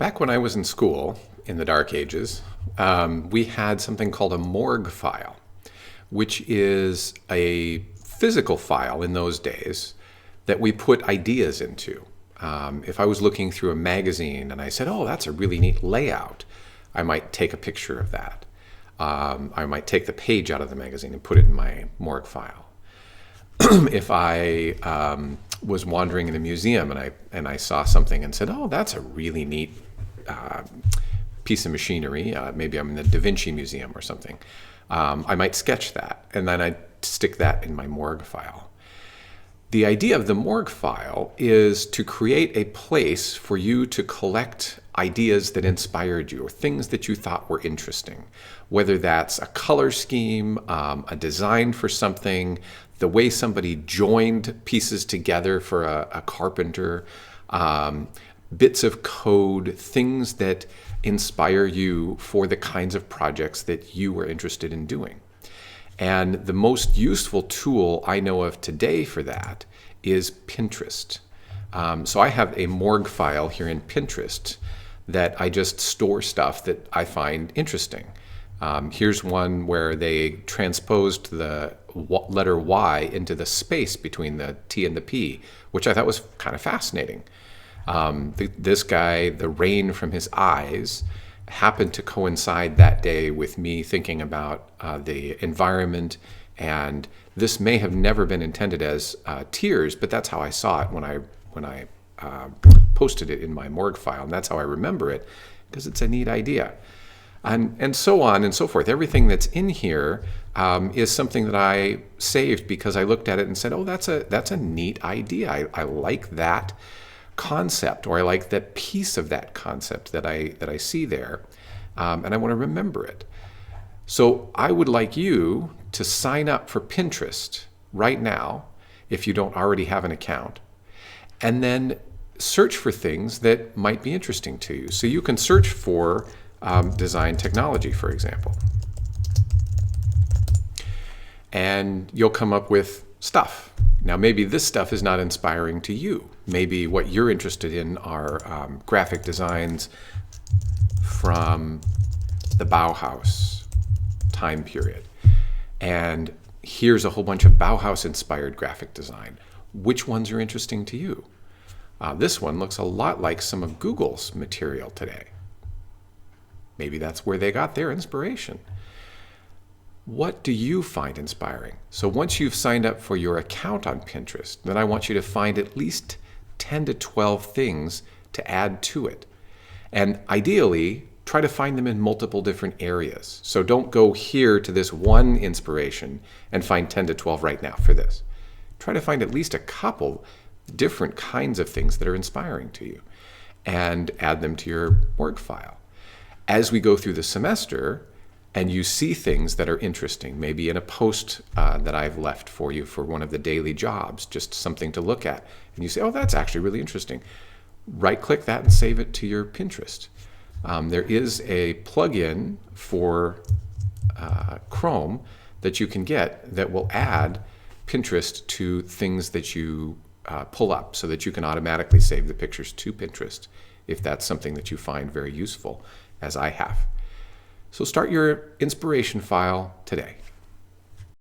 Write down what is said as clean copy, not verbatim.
Back when I was in school in the dark ages, we had something called a morgue file, which is a physical file in those days that we put ideas into. If I was looking through a magazine and I said, oh, that's a really neat layout, I might take a picture of that. I might take the page out of the magazine and put it in my morgue file. If I was wandering in a museum and I saw something and said, oh, that's a really neat piece of machinery, maybe I'm in the Da Vinci Museum or something, I might sketch that and then I'd stick that in my morgue file. The idea of the morgue file is to create a place for you to collect ideas that inspired you or things that you thought were interesting, whether that's a color scheme, a design for something, the way somebody joined pieces together for a carpenter, bits of code, things that inspire you for the kinds of projects that you were interested in doing. And the most useful tool I know of today for that is Pinterest. So I have a morgue file here in Pinterest that I just store stuff that I find interesting. Here's one where they transposed the letter Y into the space between the T and the P, which I thought was kind of fascinating. This guy, the rain from his eyes, happened to coincide that day with me thinking about the environment, and this may have never been intended as tears, but that's how I saw it when I posted it in my morgue file, and that's how I remember it, because it's a neat idea. And so on and so forth. Everything that's in here is something that I saved because I looked at it and said, oh, that's a neat idea. I like that concept, or I like that piece of that concept that I see there, and I want to remember it. So I would like you to sign up for Pinterest right now if you don't already have an account, and then search for things that might be interesting to you. So you can search for design technology, for example, and you'll come up with stuff. Now, maybe this stuff is not inspiring to you. Maybe what you're interested in are graphic designs from the Bauhaus time period. And here's a whole bunch of Bauhaus-inspired graphic design. Which ones are interesting to you? This one looks a lot like some of Google's material today. Maybe that's where they got their inspiration. What do you find inspiring? So once you've signed up for your account on Pinterest, then I want you to find at least 10 to 12 things to add to it. And ideally, try to find them in multiple different areas. So don't go here to this one inspiration and find 10 to 12 right now for this. Try to find at least a couple different kinds of things that are inspiring to you and add them to your morgue file. As we go through the semester, and you see things that are interesting, maybe in a post that I've left for you for one of the daily jobs, just something to look at, and you say, oh, that's actually really interesting. Right-click that and save it to your Pinterest. There is a plugin for Chrome that you can get that will add Pinterest to things that you pull up so that you can automatically save the pictures to Pinterest if that's something that you find very useful, as I have. So start your inspiration file today.